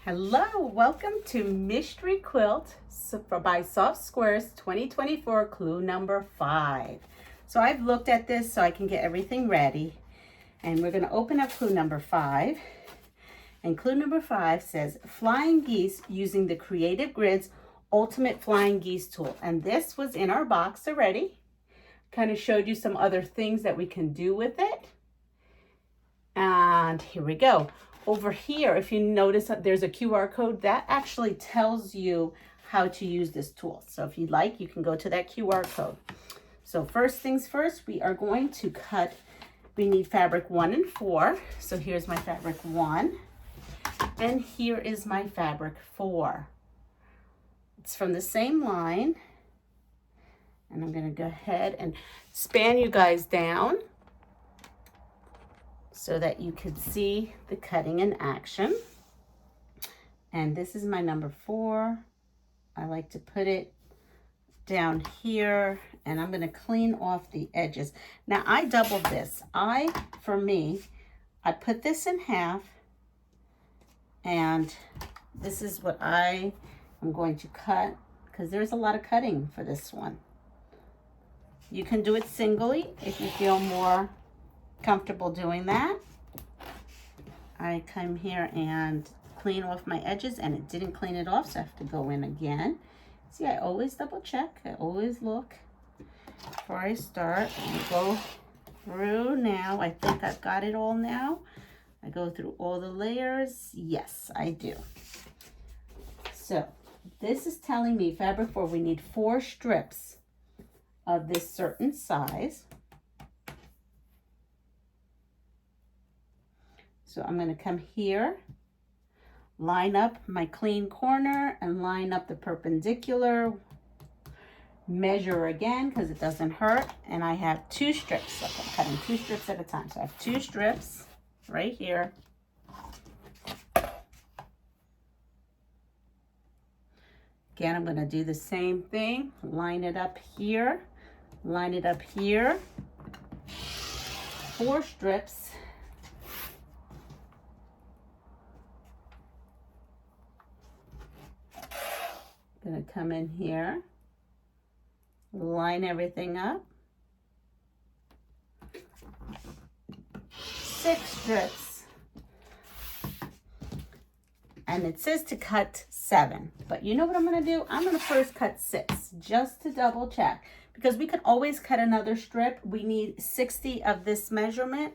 Hello, welcome to Mystery Quilt by Soft Squares 2024, clue number 5. So I've looked at this so I can get everything ready. And we're going to open up clue number 5. And clue number 5 says, flying geese using the Creative Grids Ultimate Flying Geese tool. And this was in our box already. Kind of showed you some other things that we can do with it. And here we go. Over here, if you notice that there's a QR code, that actually tells you how to use this tool. So if you'd like, you can go to that QR code. So first things first, we are going to cut. We need fabric 1 and 4. So here's my fabric 1, and here is my fabric 4. It's from the same line. And I'm gonna go ahead and span you guys down so that you could see the cutting in action. And this is my number 4. I like to put it down here, and I'm gonna clean off the edges. Now I doubled this. For me, I put this in half, and this is what I am going to cut, because there's a lot of cutting for this one. You can do it singly if you feel more comfortable doing that. I come here and clean off my edges, and it didn't clean it off, so I have to go in again. See, I always double check. I always look before I start. I go through now. I think I've got it all now. I go through all the layers. Yes, I do. So this is telling me fabric 4, we need 4 strips of this certain size. So I'm going to come here, line up my clean corner and line up the perpendicular, measure again because it doesn't hurt, and I have 2 strips. Look, I'm cutting 2 strips at a time. So I have 2 strips right here. Again, I'm going to do the same thing, line it up here, line it up here, 4 strips. Gonna come in here, line everything up, 6 strips, and it says to cut 7, but you know what I'm gonna do? I'm gonna first cut 6 just to double check, because we can always cut another strip. We need 60 of this measurement,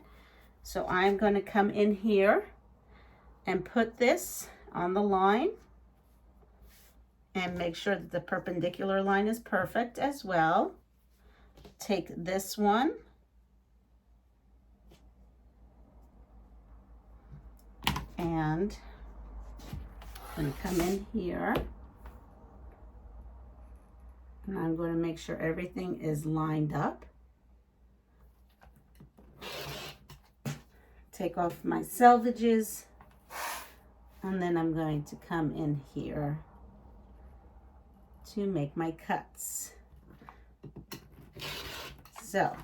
so I'm gonna come in here and put this on the line and make sure that the perpendicular line is perfect as well. Take this one and I'm going to come in here, and I'm going to make sure everything is lined up. Take off my selvages, and then I'm going to come in here to make my cuts. So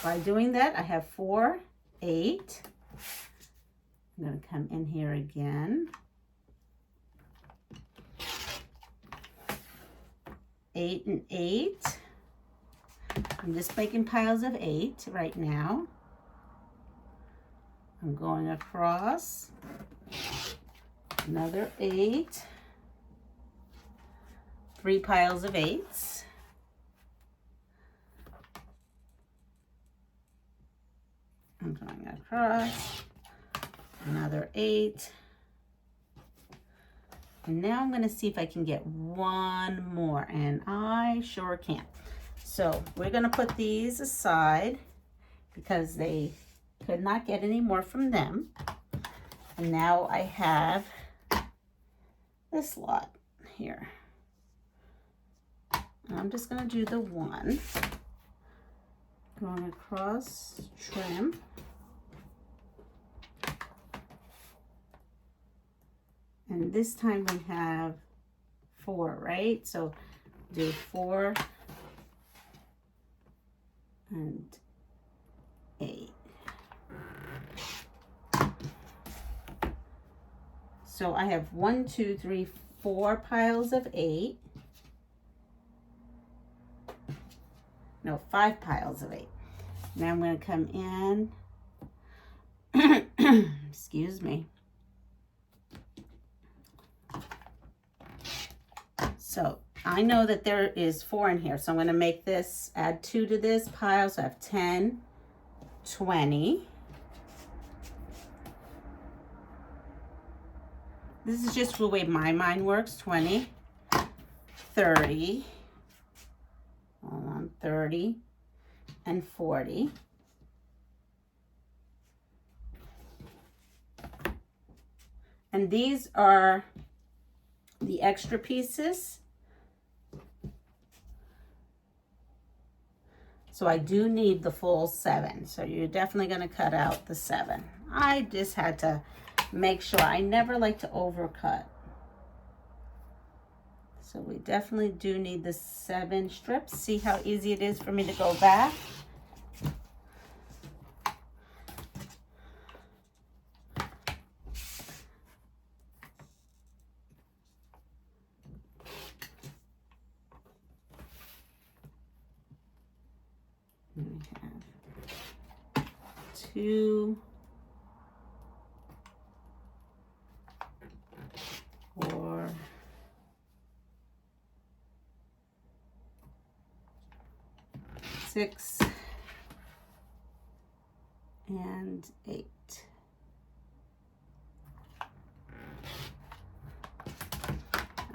by doing that, I have 4, 8. I'm going to come in here again. 8 and 8. I'm just making piles of 8 right now. I'm going across another 8. 3 piles of 8s. I'm going across another 8. And now I'm going to see if I can get 1 more, and I sure can. So we're going to put these aside because they could not get any more from them. And now I have this lot here. I'm just going to do the 1, going across, trim, and this time we have 4, right? So do 4 and 8. So I have 1, 2, 3, 4 piles of 8. No, 5 piles of 8. Now I'm going to come in, excuse me. So I know that there is 4 in here, so I'm going to make this, add 2 to this pile, so I have 10, 20. This is just the way my mind works. 20, 30, hold on, 30, and 40. And these are the extra pieces. So I do need the full 7. So you're definitely going to cut out the 7. I just had to make sure. I never like to overcut. So we definitely do need the 7 strips. See how easy it is for me to go back? We have 2, 4, 6, and 8.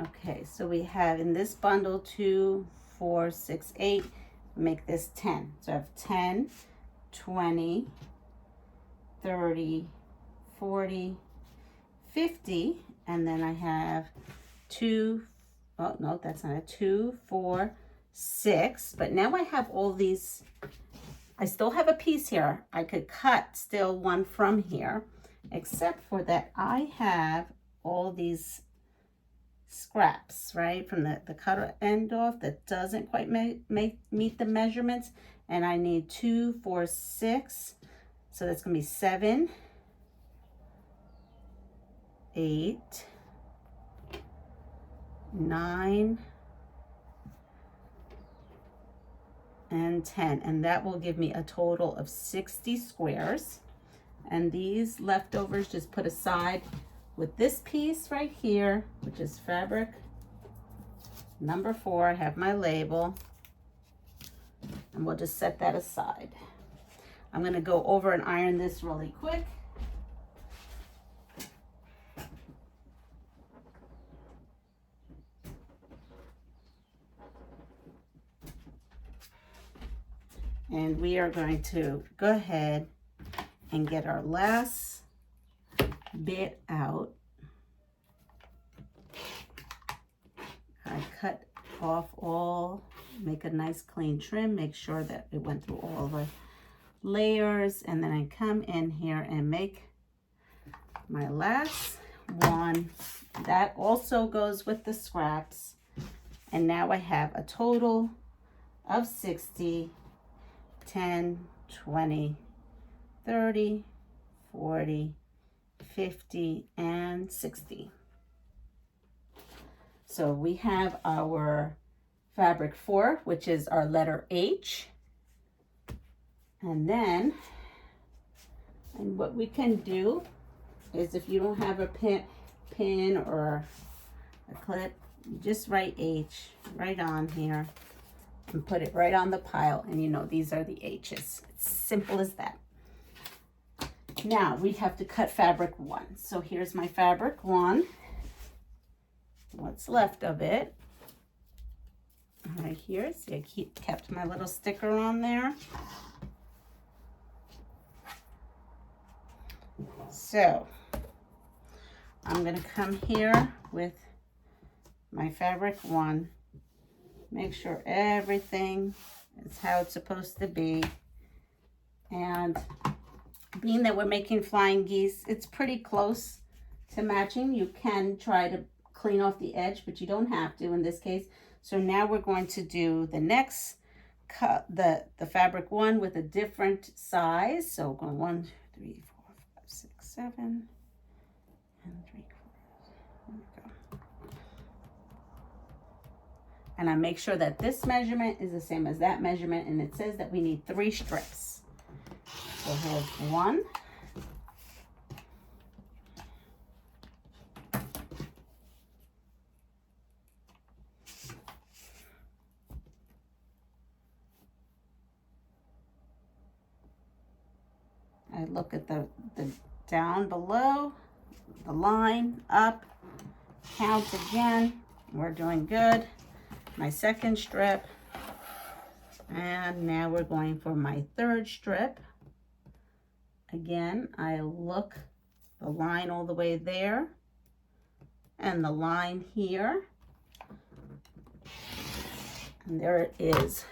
Okay, so we have in this bundle 2, 4, 6, 8. Make this 10. So I have 10, 20, 30, 40, 50, and then I have 2, oh no, that's not a 2, 4, 6, but now I have all these. I still have a piece here. I could cut still one from here, except for that I have all these scraps, right, from the cutter end off that doesn't quite meet the measurements, and I need 2, 4, 6, so that's gonna be 7, 8, 9, and 10, and that will give me a total of 60 squares. And these leftovers just put aside with this piece right here, which is fabric number 4. I have my label, and we'll just set that aside. I'm going to go over and iron this really quick. And we are going to go ahead and get our last bit out. I cut off all, make a nice clean trim, make sure that it went through all the layers, and then I come in here and make my last one. That also goes with the scraps, and now I have a total of 60, 10, 20, 30, 40, 50, and 60. So we have our fabric 4, which is our letter H. And then, and what we can do is, if you don't have a pin or a clip, you just write H right on here and put it right on the pile, and you know these are the H's. It's simple as that. Now we have to cut fabric 1. So here's my fabric 1. What's left of it. Right here. See, I kept my little sticker on there. So I'm going to come here with my fabric 1. Make sure everything is how it's supposed to be. And being that we're making flying geese, it's pretty close to matching. You can try to clean off the edge, but you don't have to in this case. So now we're going to do the next cut, the fabric 1 with a different size. So going 1, 2, 3, 4, 5, 6, 7, and 3/4. And I make sure that this measurement is the same as that measurement, and it says that we need 3 strips. So here's 1. I look at the down below, the line, up, count again. We're doing good. My 2nd strip. And now we're going for my 3rd strip. Again, I look the line all the way there and the line here. And there it is.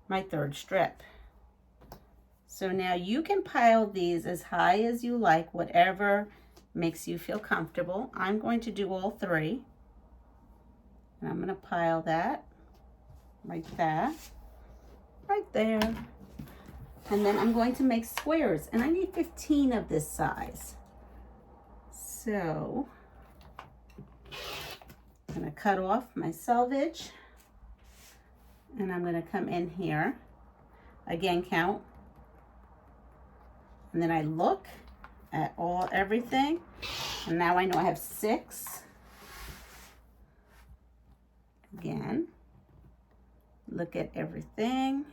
My 3rd strip. So now you can pile these as high as you like, whatever makes you feel comfortable. I'm going to do all 3. And I'm going to pile that like that, right there. And then I'm going to make squares, and I need 15 of this size. So I'm going to cut off my selvage. And I'm going to come in here, again count, and then I look at everything, and now I know I have 6. Again, look at everything.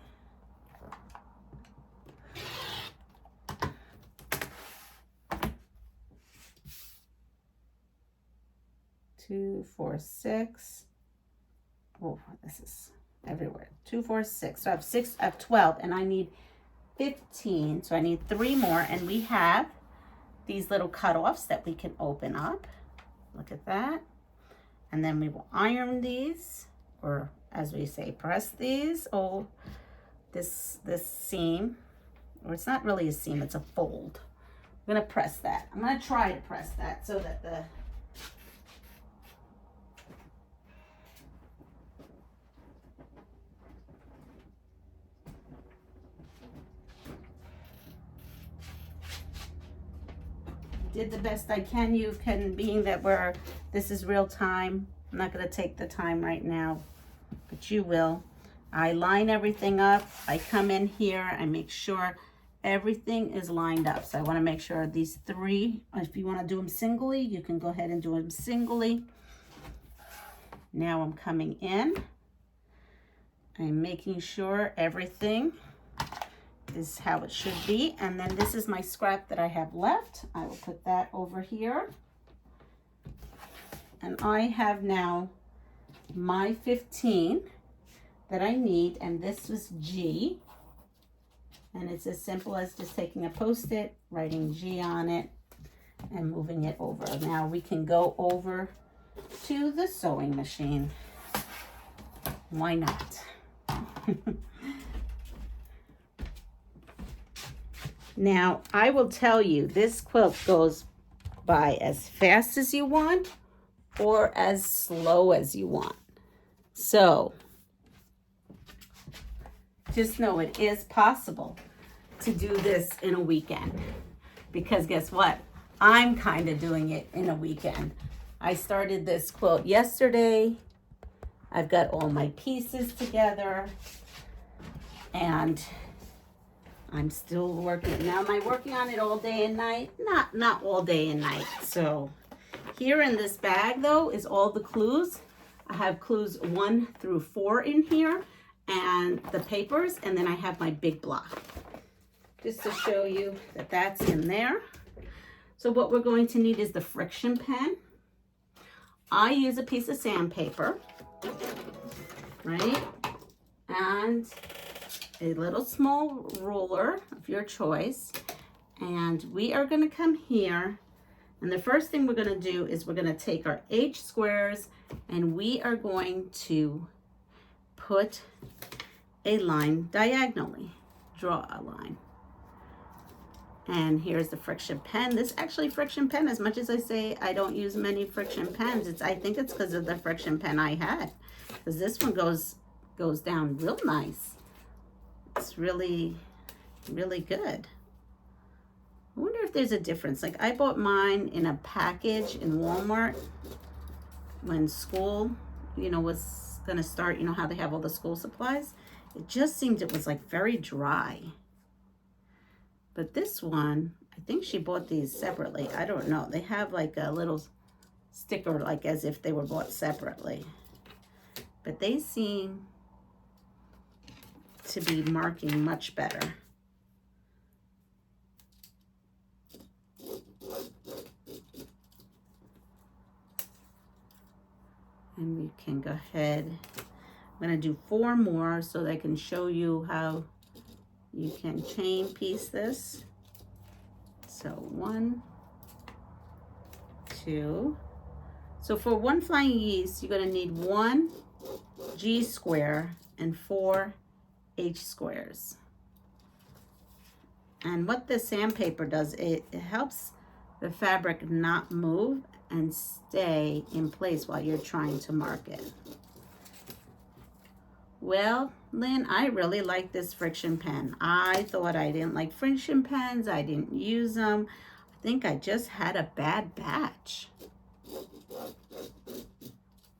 Two, 4, 6. Oh, this is everywhere. 2, 4, 6. So I have 12, and I need 15. So I need 3 more, and we have these little cutoffs that we can open up. Look at that. And then we will iron these, or as we say, press these. Oh, this seam, or it's not really a seam, it's a fold. I'm gonna press that. I'm gonna try to press that so that the did the best I can. You can, being that this is real time. I'm not gonna take the time right now, but you will. I line everything up. I come in here, I make sure everything is lined up. So I wanna make sure these 3, if you wanna do them singly, you can go ahead and do them singly. Now I'm coming in. I'm making sure everything is how it should be. And then this is my scrap that I have left. I will put that over here. And I have now my 15 that I need, and this was G. And it's as simple as just taking a Post-it, writing G on it, and moving it over. Now we can go over to the sewing machine. Why not? Now, I will tell you, this quilt goes by as fast as you want or as slow as you want. So, just know it is possible to do this in a weekend. Because guess what? I'm kind of doing it in a weekend. I started this quilt yesterday. I've got all my pieces together. And I'm still working. Now, am I working on it all day and night? Not all day and night. So here in this bag, though, is all the clues. I have clues 1 through 4 in here, and the papers, and then I have my big block. Just to show you that that's in there. So what we're going to need is the friction pen. I use a piece of sandpaper, right? And a little small ruler of your choice. And we are going to come here, and the first thing we're going to do is we're going to take our H squares, and we are going to put a line diagonally. Draw a line. And here's the friction pen. This actually friction pen, as much as I say I don't use many friction pens, I think it's because of the friction pen I had. Because this one goes down real nice. It's really, really good. I wonder if there's a difference. Like I bought mine in a package in Walmart when school, you know, was gonna start. You know how they have all the school supplies? It just seemed it was like very dry. But this one, I think she bought these separately. I don't know. They have like a little sticker like as if they were bought separately. But they seem to be marking much better. And we can go ahead. I'm going to do 4 more so that I can show you how you can chain piece this. So 1, 2. So for 1 flying yeast, you're going to need 1 G square and 4 H squares. And what the sandpaper does, it helps the fabric not move and stay in place while you're trying to mark it. Well, Lynn, I really like this friction pen. I thought I didn't like friction pens. I didn't use them. I think I just had a bad batch.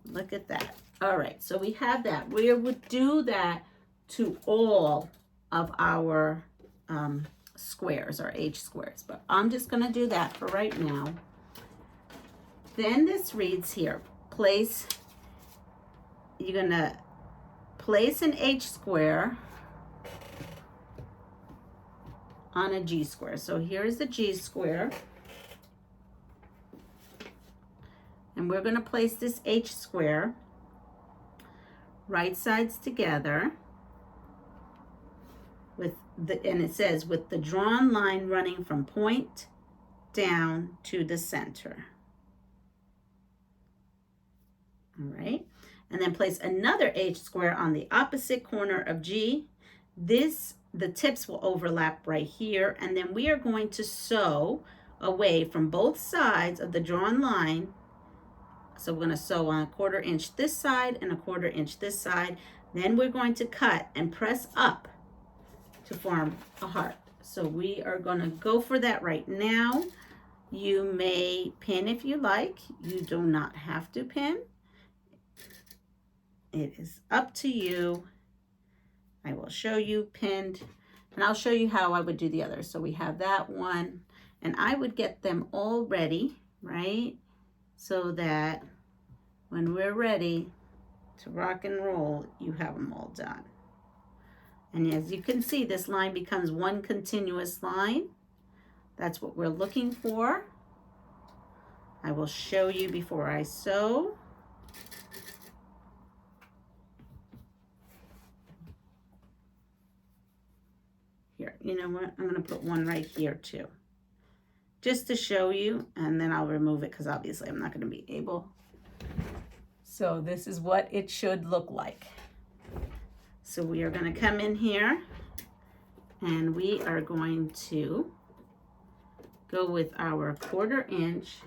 Look at that. All right, so we have that. We would do that to all of our squares, or H squares, but I'm just going to do that for right now. Then this reads here, place, you're going to place an H square on a G square. So here's the G square. And we're going to place this H square right sides together with the, and it says with the drawn line running from point down to the center. All right. And then place another H square on the opposite corner of G. The tips will overlap right here. And then we are going to sew away from both sides of the drawn line. So we're going to sew on 1/4 inch this side and 1/4 inch this side. Then we're going to cut and press up to form a heart. So we are going to go for that right now. You may pin if you like. You do not have to pin. It is up to you. I will show you pinned, and I'll show you how I would do the others. So we have that one, and I would get them all ready, right? So that when we're ready to rock and roll, you have them all done. And as you can see, this line becomes one continuous line. That's what we're looking for. I will show you before I sew. Here, you know what? I'm going to put one right here too, just to show you, and then I'll remove it because obviously I'm not going to be able. So this is what it should look like. So we are going to come in here and we are going to go with our 1/4 inch.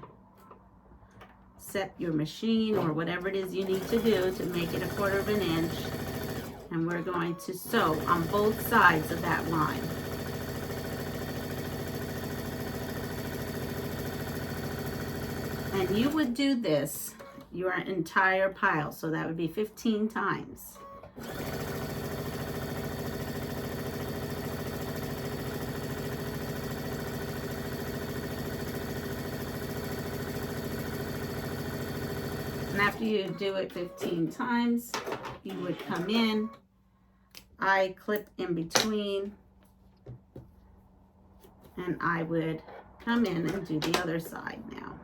Set your machine or whatever it is you need to do to make it 1/4 inch. And we're going to sew on both sides of that line. And you would do this your entire pile, so that would be 15 times. And after you do it 15 times, you would come in. I clip in between, and I would come in and do the other side now.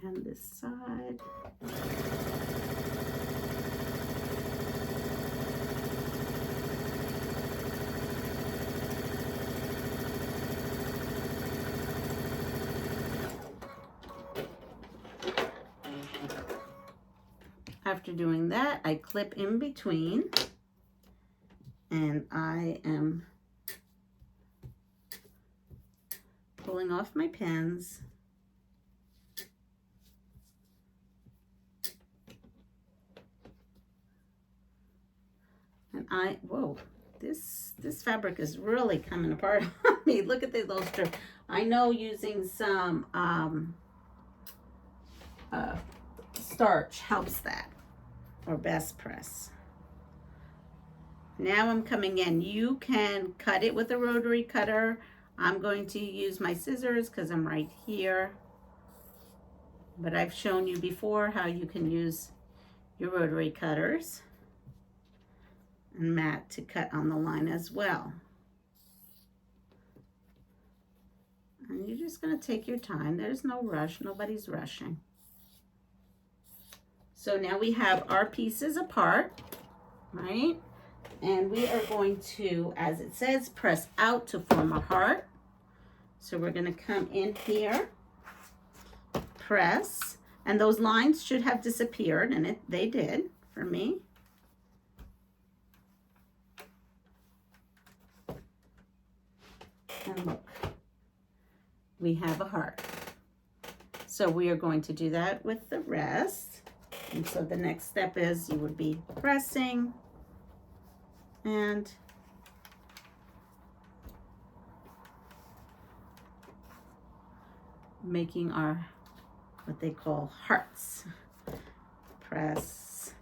And this side. After doing that, I clip in between, and I am pulling off my pins whoa, this fabric is really coming apart on me. Look at those strips. I know using some starch helps that, or best press. Now I'm coming in. You can cut it with a rotary cutter. I'm going to use my scissors because I'm right here. But I've shown you before how you can use your rotary cutters and mat to cut on the line as well. And you're just going to take your time. There's no rush. Nobody's rushing. So now we have our pieces apart, right? And we are going to, as it says, press out to form a heart. So we're going to come in here, press, and those lines should have disappeared, and they did for me. And look, we have a heart. So we are going to do that with the rest. And so the next step is you would be pressing and making our, what they call hearts. Press.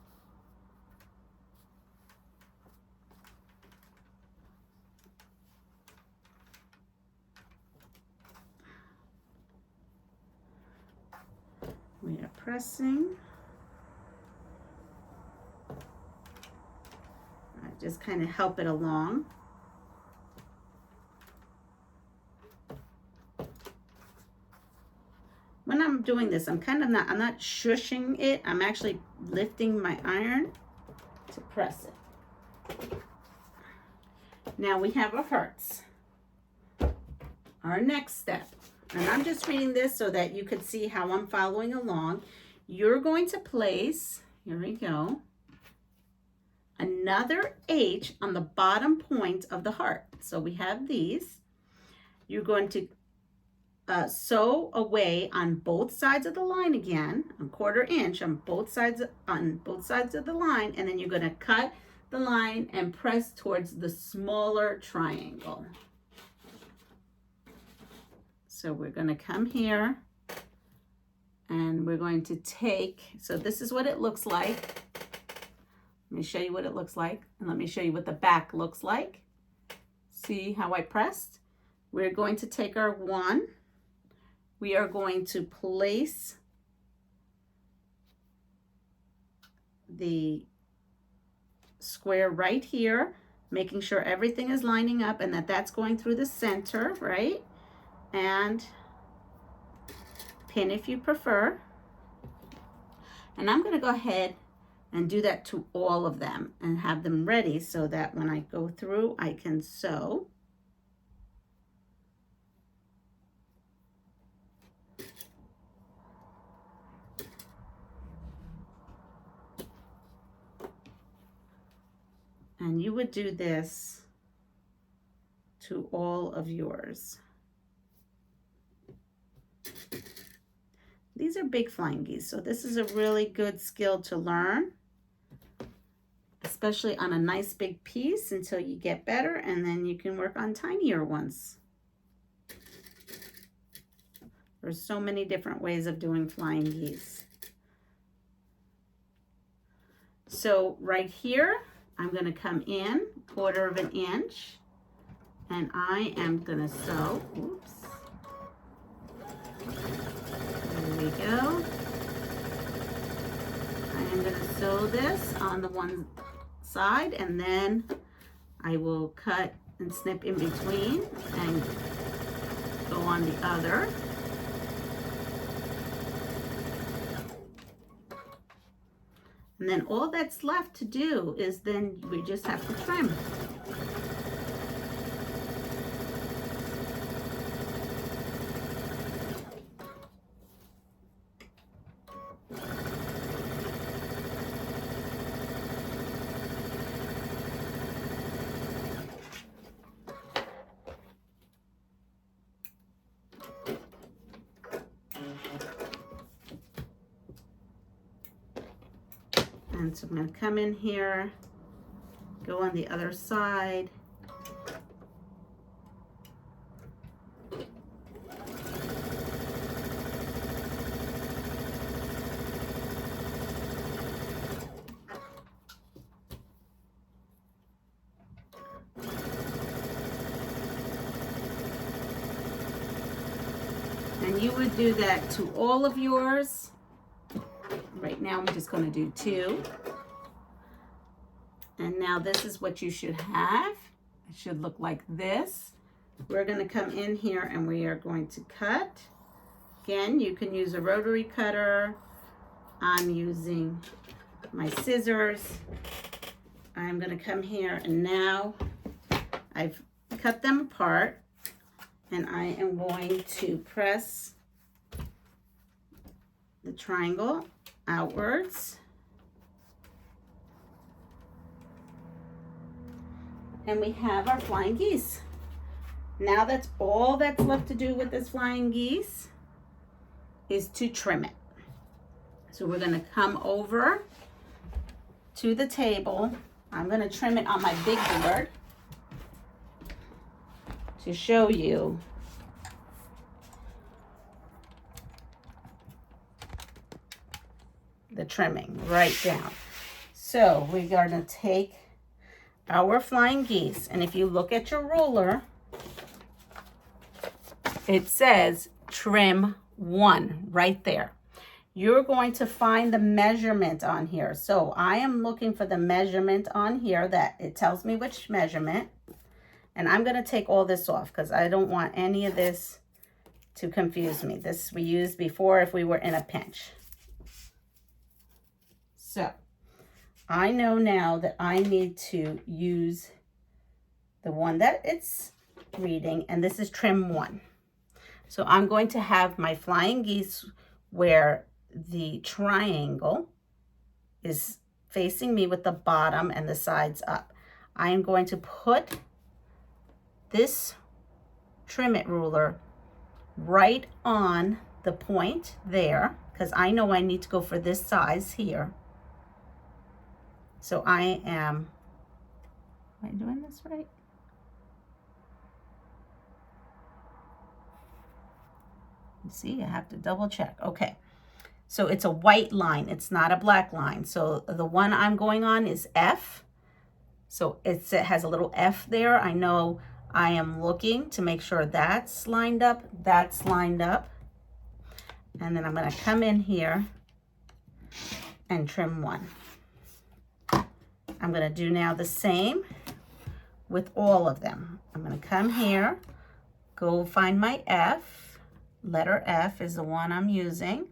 We are pressing. Just kind of help it along. When I'm doing this, I'm not shushing it. I'm actually lifting my iron to press it. Now we have our hearts. Our next step, and I'm just reading this so that you could see how I'm following along. You're going to place, here we go, another H on the bottom point of the heart. So we have these. You're going to sew away on both sides of the line again, a 1/4 inch on both sides of the line, and then you're going to cut the line and press towards the smaller triangle. So we're going to come here and we're going to take, so this is what it looks like. Let me show you what it looks like, and let me show you what the back looks like. See how I pressed? We're going to take our 1. We are going to place the square right here, making sure everything is lining up and that that's going through the center, right? And pin if you prefer. And I'm going to go ahead and do that to all of them and have them ready so that when I go through, I can sew. And you would do this to all of yours. These are big flying geese, so this is a really good skill to learn, especially on a nice big piece until you get better, and then you can work on tinier ones. There's so many different ways of doing flying geese. So right here, I'm going to come in 1/4 inch, and I am going to sew. Oops. There we go. I am going to sew this on the one side, and then I will cut and snip in between and go on the other. And then all that's left to do is then we just have to trim. And so I'm going to come in here, Go on the other side. And you would do that to all of yours. Right now I'm just going to do 2. And now this is what you should have. It should look like this. We're going to come in here and we are going to cut. Again, you can use a rotary cutter. I'm using my scissors. I'm going to come here and now I've cut them apart. And I am going to press the triangle outwards. And we have our flying geese. Now that's all that's left to do with this flying geese is to trim it. So we're going to come over to the table. I'm going to trim it on my big board to show you the trimming right down. So we're going to take our flying geese, and if you look at your ruler, it says trim 1 right there. You're going to find the measurement on here. So I am looking for the measurement on here that it tells me which measurement. And I'm going to take all this off because I don't want any of this to confuse me. This we used before if we were in a pinch. So I know now that I need to use the one that it's reading, and this is trim 1. So I'm going to have my flying geese where the triangle is facing me with the bottom and the sides up. I am going to put this trim it ruler right on the point there because I know I need to go for this size here. So am I doing this right? See, I have to double check. Okay, so it's a white line, it's not a black line. So the one I'm going on is F. So it has a little F there. I know I am looking to make sure that's lined up, that's lined up. And then I'm going to come in here and trim 1. I'm going to do now the same with all of them. I'm going to come here, go find my F. Letter F is the one I'm using.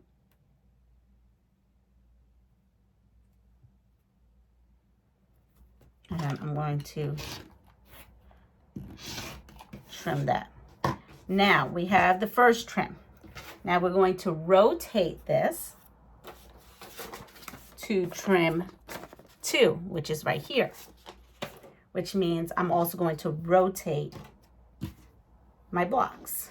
And I'm going to trim that. Now we have the first trim. Now we're going to rotate this to trim 2, which is right here, which means I'm also going to rotate my blocks.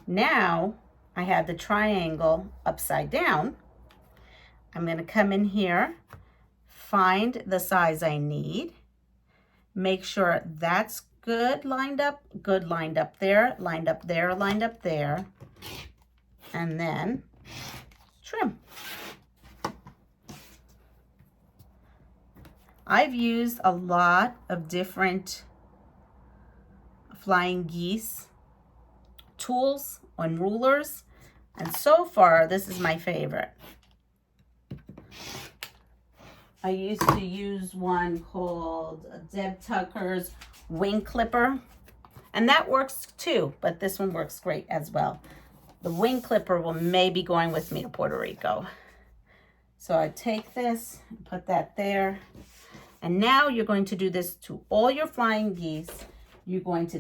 Now I have the triangle upside down. I'm going to come in here, find the size I need, make sure that's good lined up there, lined up there, lined up there, and then trim. I've used a lot of different flying geese tools on rulers, and so far this is my favorite. I used to use one called Deb Tucker's wing clipper, and that works too, but this one works great as well. The wing clipper will maybe going with me to Puerto Rico. So I take this and put that there, and now you're going to do this to all your flying geese. You're going to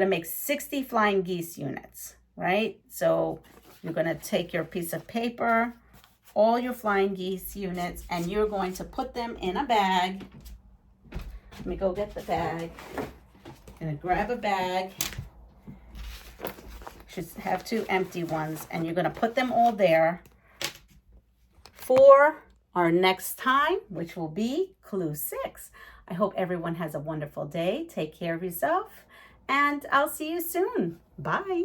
make 60 flying geese units, right? So you're going to take your piece of paper, all your flying geese units, and you're going to put them in a bag. Let me go get the bag. I'm going to grab a bag. Should have 2 empty ones, and you're going to put them all there. for our next time, which will be clue 6. I hope everyone has a wonderful day. Take care of yourself, and I'll see you soon. Bye.